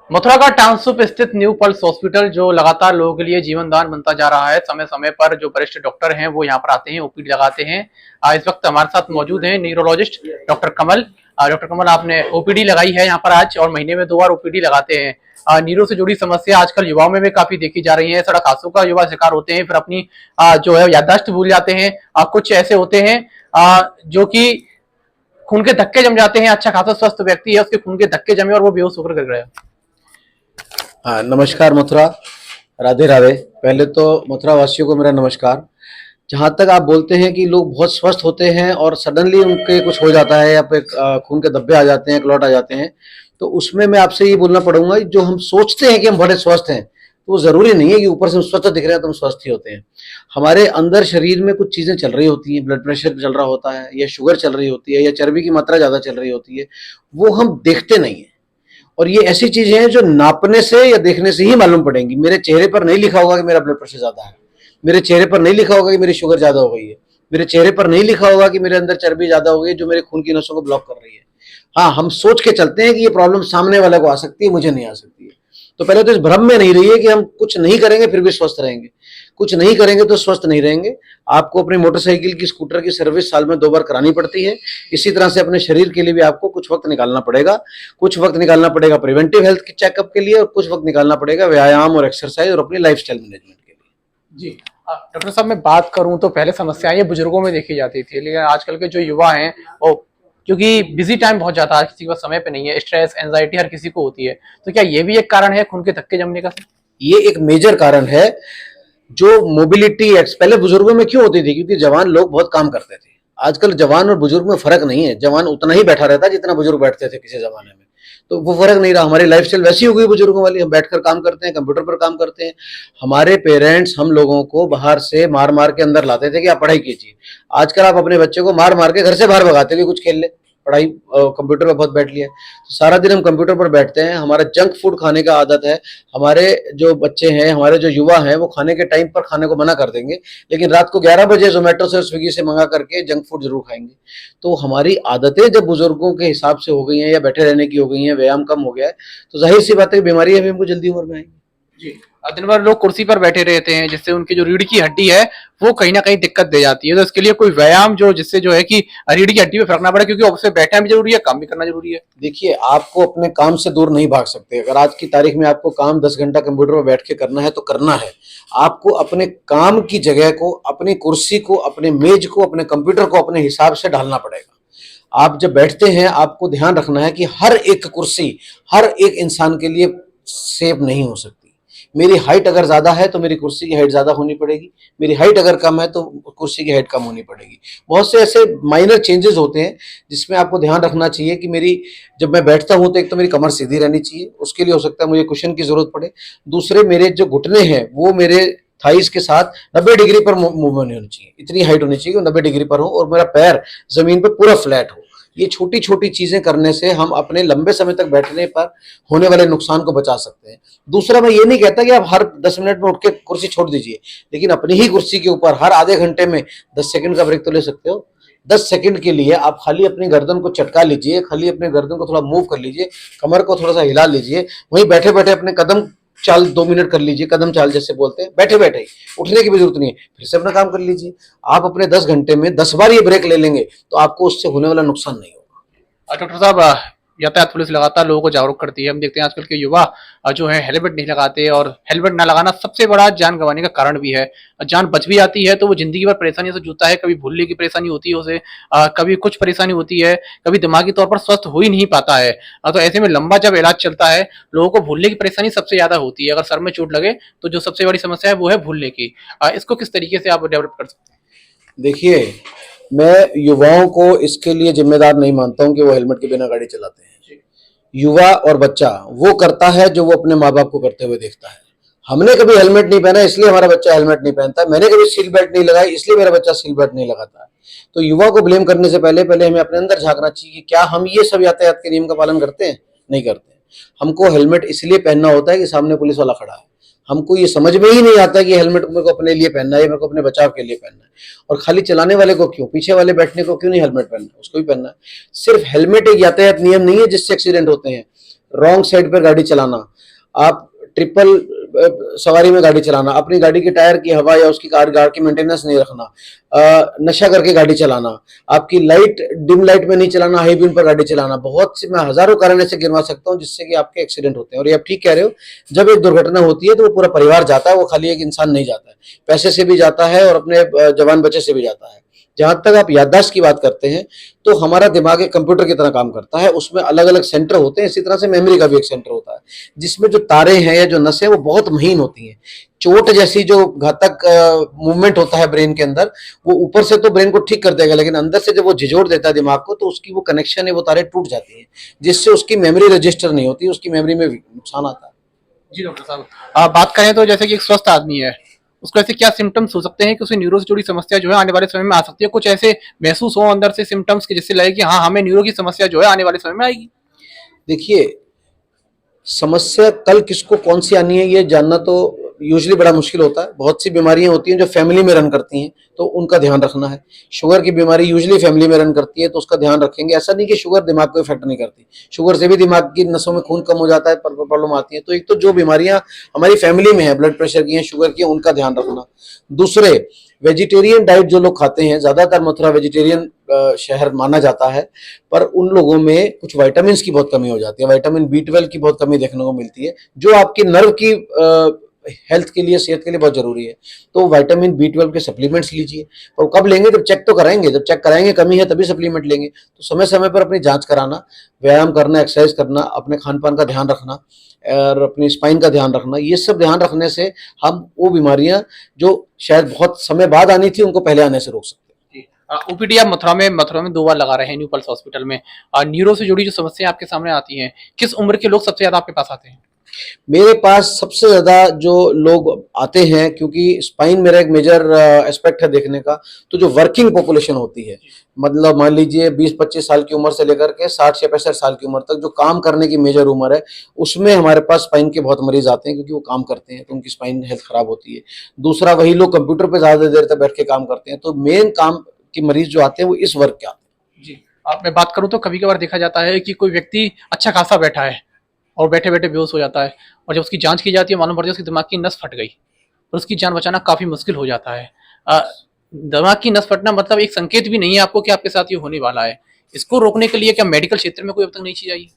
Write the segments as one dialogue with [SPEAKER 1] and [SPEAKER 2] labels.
[SPEAKER 1] मथुरा का टाउनशिप स्थित new pulse hospital जो लगातार लोगों के लिए जीवन दान बनता जा रहा है। समय समय पर जो वरिष्ठ डॉक्टर हैं वो यहाँ पर आते हैं, ओपीडी लगाते हैं। इस वक्त हमारे साथ मौजूद हैं न्यूरोलॉजिस्ट डॉक्टर कमल। डॉक्टर कमल, आपने ओपीडी लगाई है यहाँ पर आज और महीने में 2 बार ओपीडी लगाते हैं। न्यूरो से जुड़ी समस्या आजकल युवाओं में भी काफी देखी जा रही है। सड़क हादसों का युवा शिकार होते हैं, फिर अपनी जो है याददाश्त भूल जाते हैं। कुछ ऐसे होते हैं जो कि खून के धक्के जम जाते हैं। अच्छा खासा स्वस्थ व्यक्ति है, उसके खून के धक्के जमे और वो बेहोश होकर गिर गया।
[SPEAKER 2] हाँ, नमस्कार मथुरा। राधे राधे। पहले तो मथुरा वासियों को मेरा नमस्कार। जहाँ तक आप बोलते हैं कि लोग बहुत स्वस्थ होते हैं और सडनली उनके कुछ हो जाता है या फिर खून के धब्बे आ जाते हैं, क्लॉट आ जाते हैं, तो उसमें मैं आपसे ये बोलना पड़ूंगा, जो हम सोचते हैं कि हम बड़े स्वस्थ हैं, तो वो जरूरी नहीं है कि ऊपर से हम स्वस्थ दिख रहे हैं तो हम स्वस्थ ही होते हैं। हमारे अंदर शरीर में कुछ चीजें चल रही होती हैं, ब्लड प्रेशर चल रहा होता है या शुगर चल रही होती है या चर्बी की मात्रा ज्यादा चल रही होती है, वो हम देखते नहीं है। और ये ऐसी चीजें हैं जो नापने से या देखने से ही मालूम पड़ेंगी। मेरे चेहरे पर नहीं लिखा होगा कि मेरा ब्लड प्रेशर ज्यादा है, मेरे चेहरे पर नहीं लिखा होगा कि मेरी शुगर ज्यादा हो गई है, मेरे चेहरे पर नहीं लिखा होगा कि मेरे अंदर चर्बी ज्यादा हो गई जो मेरे खून की नसों को ब्लॉक कर रही है। हाँ, हम सोच के चलते हैं कि ये प्रॉब्लम सामने वाले को आ सकती है, मुझे नहीं आ सकती है। तो पहले तो इस भ्रम में नहीं रहिए कि हम कुछ नहीं करेंगे फिर भी स्वस्थ रहेंगे। कुछ नहीं करेंगे तो स्वस्थ नहीं रहेंगे। आपको अपनी मोटरसाइकिल की, स्कूटर की सर्विस साल में 2 बार करानी पड़ती है। इसी तरह से अपने शरीर के लिए भी आपको कुछ वक्त निकालना पड़ेगा। कुछ वक्त निकालना पड़ेगा प्रिवेंटिव हेल्थ चेकअप के लिए और कुछ वक्त निकालना पड़ेगा व्यायाम और एक्सरसाइज और अपनी लाइफस्टाइल मैनेजमेंट के लिए।
[SPEAKER 1] जी। डॉक्टर साहब, मैं बात करूं तो पहले समस्याएं ये बुजुर्गों में देखी जाती थी, लेकिन आजकल के जो युवा हैं वो, क्योंकि बिजी टाइम बहुत ज्यादा है, किसी के पास समय पे नहीं है, स्ट्रेस एंजाइटी हर किसी को होती है, तो क्या ये भी एक कारण है खून के धक्के जमने का?
[SPEAKER 2] ये एक मेजर कारण है। जो मोबिलिटी एक्स पहले बुजुर्गों में क्यों होती थी, क्योंकि जवान लोग बहुत काम करते थे। आजकल जवान और बुजुर्ग में फर्क नहीं है। जवान उतना ही बैठा रहता है जितना बुजुर्ग बैठते थे किसी जमाने में। तो वो फर्क नहीं रहा। हमारी लाइफस्टाइल वैसी हो गई बुजुर्गों वाली, हम बैठकर काम करते हैं, कंप्यूटर पर काम करते हैं। हमारे पेरेंट्स हम लोगों को बाहर से मार मार के अंदर लाते थे कि आप पढ़ाई कीजिए। आजकल आप अपने बच्चे को मार मार के घर से बाहर भगाते हुए कुछ खेल ले, पढ़ाई कंप्यूटर पर बहुत बैठ लिया। तो सारा दिन हम कंप्यूटर पर बैठते हैं, हमारा जंक फूड खाने का आदत है। हमारे जो बच्चे हैं, हमारे जो युवा हैं, वो खाने के टाइम पर खाने को मना कर देंगे, लेकिन रात को 11 बजे जोमेटो से, स्विगी से मंगा करके जंक फूड जरूर खाएंगे। तो हमारी आदतें जब बुजुर्गों के हिसाब से हो गई हैं या बैठे रहने की हो गई हैं, व्यायाम कम हो गया है, तो जाहिर सी बात है कि बीमारी अभी हमको जल्दी उम्र में आएंगी।
[SPEAKER 1] जी। दिन भर लोग कुर्सी पर बैठे रहते हैं, जिससे उनकी जो रीढ़ की हड्डी है वो कहीं ना कहीं दिक्कत दे जाती है। तो इसके लिए कोई व्यायाम जो जिससे जो है कि रीढ़ की हड्डी पे फर्क ना पड़े, क्योंकि ऑफिस में बैठना भी जरूरी है, काम भी करना जरूरी है।
[SPEAKER 2] देखिए, आपको अपने काम से दूर नहीं भाग सकते। अगर आज की तारीख में आपको काम 10 घंटा कंप्यूटर पर बैठ के करना है तो करना है। आपको अपने काम की जगह को, अपनी कुर्सी को, अपने मेज को, अपने कंप्यूटर को अपने हिसाब से ढालना पड़ेगा। आप जब बैठते हैं, आपको ध्यान रखना है कि हर एक कुर्सी हर एक इंसान के लिए सेफ नहीं हो सकती। मेरी हाइट अगर ज्यादा है तो मेरी कुर्सी की हाइट ज्यादा होनी पड़ेगी, मेरी हाइट अगर कम है तो कुर्सी की हाइट कम होनी पड़ेगी। बहुत से ऐसे माइनर चेंजेस होते हैं जिसमें आपको ध्यान रखना चाहिए कि मेरी, जब मैं बैठता हूं तो एक तो मेरी कमर सीधी रहनी चाहिए, उसके लिए हो सकता है मुझे कुशन की जरूरत पड़े। दूसरे, मेरे जो घुटने हैं वो मेरे थाइस के साथ 90 डिग्री पर मूवमेंट होनी चाहिए। इतनी हाइट होनी चाहिए कि 90 डिग्री पर हो और मेरा पैर जमीन पर पूरा फ्लैट हो। ये छोटी छोटी चीजें करने से हम अपने लंबे समय तक बैठने पर होने वाले नुकसान को बचा सकते हैं। दूसरा, मैं ये नहीं कहता कि आप हर 10 मिनट में उठ के कुर्सी छोड़ दीजिए, लेकिन अपनी ही कुर्सी के ऊपर हर आधे घंटे में 10 सेकंड का ब्रेक तो ले सकते हो। 10 सेकंड के लिए आप खाली अपनी गर्दन को चटका लीजिए, खाली अपने गर्दन को थोड़ा मूव कर लीजिए, कमर को थोड़ा सा हिला लीजिए, वहीं बैठे बैठे अपने कदम चाल 2 मिनट कर लीजिए। कदम चाल जैसे बोलते हैं, बैठे बैठे ही, उठने की भी जरूरत नहीं है, फिर से अपना काम कर लीजिए। आप अपने 10 घंटे में 10 बार ये ब्रेक ले लेंगे तो आपको उससे होने वाला नुकसान नहीं होगा।
[SPEAKER 1] डॉक्टर साहब, यातायात पुलिस लगातार लोगों को जागरूक करती है। हम देखते हैं आजकल के युवा जो है हेलमेट नहीं लगाते, और हेलमेट ना लगाना सबसे बड़ा जान गंवाने का कारण भी है। जान बच भी जाती है तो वो जिंदगी भर परेशानियों से जूझता है। कभी भूलने की परेशानी होती है उसे, कभी कुछ परेशानी होती है, कभी दिमागी तौर पर स्वस्थ हो ही नहीं पाता है। तो ऐसे में लंबा जब इलाज चलता है, लोगों को भूलने की परेशानी सबसे ज्यादा होती है। अगर सर में चोट लगे तो जो सबसे बड़ी समस्या है वो है भूलने की। इसको किस तरीके से आप डेवलप कर सकते
[SPEAKER 2] देखिए, मैं युवाओं को इसके लिए जिम्मेदार नहीं मानता हूं कि वो हेलमेट के बिना गाड़ी चलाते हैं।
[SPEAKER 1] हैं?
[SPEAKER 2] युवा और बच्चा वो करता है जो वो अपने माँ बाप को करते हुए देखता है। हमने कभी हेलमेट नहीं पहना इसलिए हमारा बच्चा हेलमेट नहीं पहनता, मैंने कभी सीट बेल्ट नहीं लगाई इसलिए मेरा बच्चा सीट बेल्ट नहीं लगाता। तो युवा को ब्लेम करने से पहले पहले हमें अपने अंदर झांकना चाहिए कि क्या हम ये सब यातायात के नियम का पालन करते हैं? नहीं करते। हमको हेलमेट इसलिए पहनना होता है कि सामने पुलिस वाला खड़ा है। हमको ये समझ में ही नहीं आता कि हेलमेट मेरे को अपने लिए पहनना है, मेरे को अपने बचाव के लिए पहनना है। और खाली चलाने वाले को क्यों, पीछे वाले बैठने को क्यों नहीं हेलमेट पहनना है? उसको भी पहनना है। सिर्फ हेलमेट एक यातायात नियम नहीं है जिससे एक्सीडेंट होते हैं। रॉन्ग साइड पर गाड़ी चलाना, आप ट्रिपल सवारी में गाड़ी चलाना, अपनी गाड़ी के टायर की हवा या उसकी कार की मेंटेनेंस नहीं रखना, नशा करके गाड़ी चलाना, आपकी लाइट डिम लाइट में नहीं चलाना, हाई बीम पर गाड़ी चलाना, बहुत सी मैं हजारों कारण ऐसे गिनवा सकता हूँ जिससे कि आपके एक्सीडेंट होते हैं। और ये आप ठीक कह रहे हो, जब एक दुर्घटना होती है तो वो पूरा परिवार जाता है, वो खाली एक इंसान नहीं जाता है, पैसे से भी जाता है और अपने जवान बच्चे से भी जाता है। जहां तक आप याददाश्त की बात करते हैं, तो हमारा दिमाग एक कंप्यूटर की तरह काम करता है, उसमें अलग अलग सेंटर होते हैं, इसी तरह से मेमोरी का भी एक सेंटर होता है, जिसमें जो तारे हैं या जो नसें वो बहुत महीन होती हैं। चोट जैसी जो घातक मूवमेंट होता है ब्रेन के अंदर, वो ऊपर से तो ब्रेन को ठीक कर देगा, लेकिन अंदर से जब वो झिझोड़ देता है दिमाग को, तो उसकी वो कनेक्शन है, वो तारे टूट जाती हैं, जिससे उसकी मेमोरी रजिस्टर नहीं होती, उसकी मेमोरी में नुकसान आता है।
[SPEAKER 1] जी डॉक्टर साहब, बात करें तो जैसे कि एक स्वस्थ आदमी है, उसको ऐसे क्या सिम्टम्स हो सकते हैं कि उसे न्यूरो से जुड़ी समस्या जो है आने वाले समय में आ सकती है? कुछ ऐसे महसूस हो अंदर से सिम्टम्स के जिससे लगे कि हाँ, हमें न्यूरो की समस्या जो है आने वाले समय में आएगी?
[SPEAKER 2] देखिए, समस्या कल किसको कौन सी आनी है ये जानना तो यूजुअली बड़ा मुश्किल होता है। बहुत सी बीमारियां होती हैं जो फैमिली में रन करती हैं, तो उनका ध्यान रखना है। शुगर की बीमारी यूजुअली फैमिली में रन करती है, तो उसका ध्यान रखेंगे। ऐसा नहीं कि शुगर दिमाग को इफेक्ट नहीं करती, शुगर से भी दिमाग की नसों में खून कम हो जाता है, प्रॉब्लम आती है। तो एक तो जो बीमारियां हमारी फैमिली में है, ब्लड प्रेशर की हैं, शुगर की हैं, उनका ध्यान रखना। दूसरे, वेजिटेरियन डाइट जो लोग खाते हैं, ज्यादातर मथुरा वेजिटेरियन शहर माना जाता है, पर उन लोगों में कुछ विटामिन की बहुत कमी हो जाती है। विटामिन B12 की बहुत कमी देखने को मिलती है, जो आपकी नर्व की हेल्थ के लिए, सेहत के लिए बहुत जरूरी है। तो विटामिन B12 के सप्लीमेंट्स लीजिए। और कब लेंगे? जब चेक तो कराएंगे, जब चेक कराएंगे कमी है तभी सप्लीमेंट लेंगे। तो समय समय पर अपनी जांच कराना, व्यायाम करना, एक्सरसाइज करना, अपने खान पान का ध्यान रखना और अपनी स्पाइन का ध्यान रखना, ये सब ध्यान रखने से हम वो बीमारियां जो शायद बहुत समय बाद आनी थी, उनको पहले आने से रोक सकते हैं।
[SPEAKER 1] ओपीडी आप मथुरा में 2 बार लगा रहे हैं न्यू पल्स हॉस्पिटल में। न्यूरो से जुड़ी जो समस्या आपके सामने आती हैं, किस उम्र के लोग सबसे ज्यादा आपके पास आते हैं?
[SPEAKER 2] मेरे पास सबसे ज्यादा जो लोग आते हैं, क्योंकि स्पाइन मेरा एक मेजर एस्पेक्ट है देखने का, तो जो वर्किंग पॉपुलेशन होती है, मतलब मान लीजिए 20-25 साल की उम्र से लेकर के 60 या 65 साल की उम्र तक, जो काम करने की मेजर उम्र है, उसमें हमारे पास स्पाइन के बहुत मरीज आते हैं, क्योंकि वो काम करते हैं तो उनकी स्पाइन हेल्थ खराब होती है। दूसरा, वही लोग कंप्यूटर पर ज्यादा देर तक बैठ के काम करते हैं, तो मेन काम के मरीज जो आते हैं वो इस वर्ग के आते हैं।
[SPEAKER 1] जी, आप मैं बात करूं तो कभी कभार देखा जाता है कि कोई व्यक्ति अच्छा खासा बैठा है और बैठे बैठे बेहोश हो जाता है, और जब उसकी जांच की जाती है मालूम पड़ता है उसकी दिमाग की नस फट गई, और उसकी जान बचाना काफी मुश्किल हो जाता है। दिमाग की नस फटना मतलब एक संकेत भी नहीं है आपको कि आपके साथ ये होने वाला है। इसको रोकने के लिए क्या मेडिकल क्षेत्र में कोई अब तक नई चीज आई?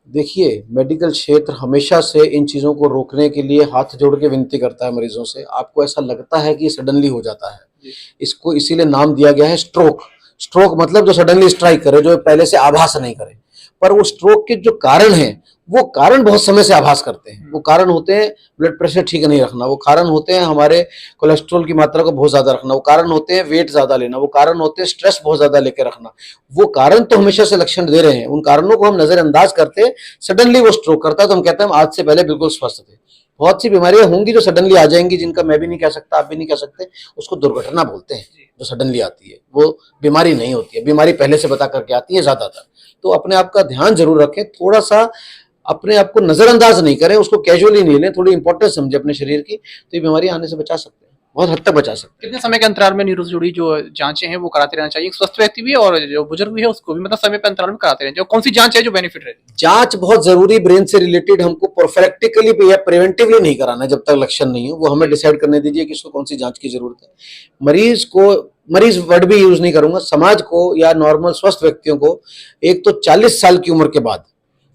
[SPEAKER 2] देखिए, मेडिकल क्षेत्र हमेशा से इन चीज़ों को रोकने के लिए हाथ जोड़ के विनती करता है मरीजों से। आपको ऐसा लगता है कि ये सडनली हो जाता है, इसको इसीलिए नाम दिया गया है स्ट्रोक। स्ट्रोक मतलब जो सडनली स्ट्राइक करे, जो पहले से आभास नहीं करे। पर वो स्ट्रोक के जो कारण हैं, वो कारण बहुत समय से आभास करते हैं। वो कारण होते हैं ब्लड प्रेशर ठीक नहीं रखना, वो कारण होते हैं हमारे कोलेस्ट्रॉल की मात्रा को बहुत ज्यादा रखना, वो कारण होते हैं वेट ज्यादा लेना, वो कारण होते हैं स्ट्रेस बहुत ज्यादा लेके रखना। वो कारण तो हमेशा से लक्षण दे रहे हैं, उन कारणों को हम नजरअंदाज करते हैं। सडनली वो स्ट्रोक करता है तो हम कहते हैं हम आज से पहले बिल्कुल स्वस्थ थे। बहुत सी बीमारियां होंगी जो सडनली आ जाएंगी, जिनका मैं भी नहीं कह सकता, आप भी नहीं कह सकते, उसको दुर्घटना बोलते हैं। जो सडनली आती है वो बीमारी नहीं होती है, बीमारी पहले से बता करके आती है ज्यादातर। तो अपने आप का ध्यान जरूर रखें, थोड़ा सा अपने आप को नजरअंदाज नहीं करें, उसको कैजुअली नहीं लें, थोड़ी इंपॉर्टेंस समझे अपने शरीर की, तो ये बीमारी आने से बचा सकते हैं, बहुत हद तक बचा सकते हैं।
[SPEAKER 1] कितने समय के अंतराल में न्यूरो से जुड़ी जो जांचें हैं वो कराते रहना चाहिए? एक स्वस्थ व्यक्ति भी और जो बुजुर्ग भी है उसको भी, मतलब समय पे अंतराल में कराते रहना चाहिए। कौन सी जांच है जो बेनिफिट रहती है?
[SPEAKER 2] जांच बहुत जरूरी, ब्रेन से रिलेटेड हमको प्रोफिलैक्टिकली या प्रिवेंटिवली नहीं कराना है जब तक लक्षण नहीं हो। वो हमें डिसाइड करने दीजिए कि इसको कौन सी जांच की जरूरत है। मरीज को, मरीज वर्ड भी यूज नहीं करूंगा, समाज को या नॉर्मल स्वस्थ व्यक्तियों को एक तो 40 साल की उम्र के बाद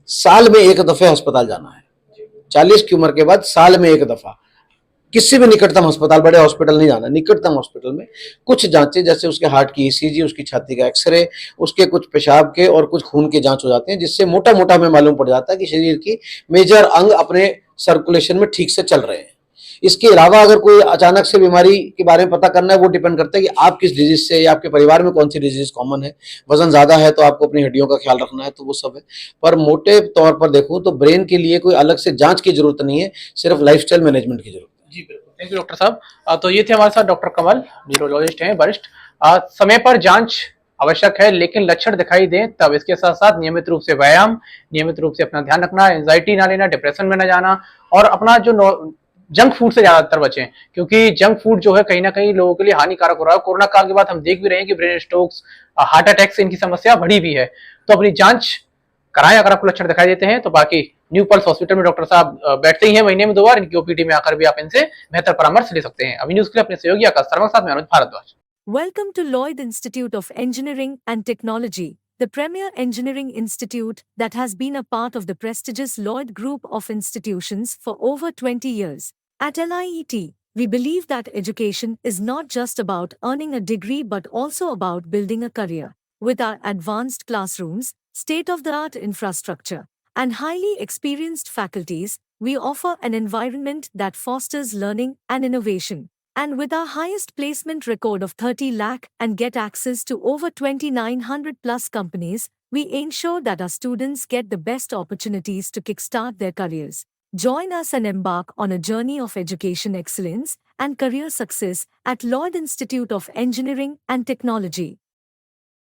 [SPEAKER 2] साल में एक दफे अस्पताल जाना है। 40 की उम्र के बाद साल में एक दफा किसी भी निकटतम अस्पताल, बड़े हॉस्पिटल नहीं जाना, निकटतम हॉस्पिटल में कुछ जांचें, जैसे उसके हार्ट की ECG, उसकी छाती का एक्सरे, उसके कुछ पेशाब के और कुछ खून के जांच हो जाते हैं, जिससे मोटा मोटा हमें मालूम पड़ जाता है कि शरीर की मेजर अंग अपने सर्कुलेशन में ठीक से चल रहे हैं। इसके अलावा अगर कोई अचानक से बीमारी के बारे में पता करना है, वो डिपेंड करता है कि आप किस डिजीज से या आपके परिवार में कौन सी डिजीज कॉमन है। वजन ज्यादा है तो आपको अपनी हड्डियों का ख्याल रखना है, तो वो सब है। पर मोटे तौर पर देखूं तो ब्रेन के लिए कोई अलग से जांच की जरूरत नहीं है, सिर्फ लाइफस्टाइल मैनेजमेंट की जरूरत है।
[SPEAKER 1] जी बिल्कुल, थैंक यू डॉक्टर साहब। तो ये थे हमारे साथ डॉक्टर कमल, न्यूरोलॉजिस्ट हैं वरिष्ठ। समय पर जांच आवश्यक है, लेकिन लक्षण दिखाई दें तब इसके साथ साथ नियमित रूप से व्यायाम, नियमित रूप से अपना ध्यान रखना, एंजाइटी ना लेना, डिप्रेशन में ना जाना, और अपना जो जंक फूड से ज्यादातर बचें, क्योंकि जंक फूड जो है कहीं ना कहीं लोगों के लिए हानिकारक हो रहा है। कोरोना काल के बाद हम देख भी रहे हैं कि ब्रेन स्ट्रोक्स, हार्ट अटैक से इनकी समस्या बढ़ी भी है। तो अपनी जांच कराएं अगर आपको लक्षण दिखाई देते हैं। तो बाकी न्यू पल्स हॉस्पिटल में डॉक्टर साहब बैठते ही हैं महीने में 2 बार। इनकी ओपीडी में आकर भी आप इनसे बेहतर परामर्श ले सकते हैं। अभी न्यूज के लिए अपने सहयोगी आकाश शर्मा के साथ मैं अनुज Bhardwaj.
[SPEAKER 3] Welcome to Lloyd Institute of Engineering and Technology, the premier engineering institute that has been a part of the prestigious Lloyd Group of institutions for over 20 years. At LIET, we believe that education is not just about earning a degree but also about building a career. With our advanced classrooms, state-of-the-art infrastructure, and highly experienced faculties, we offer an environment that fosters learning and innovation. And with our highest placement record of 30 lakh and get access to over 2,900 plus companies, we ensure that our students get the best opportunities to kickstart their careers. Join us and embark on a journey of education excellence and career success at Lloyd Institute of Engineering and Technology.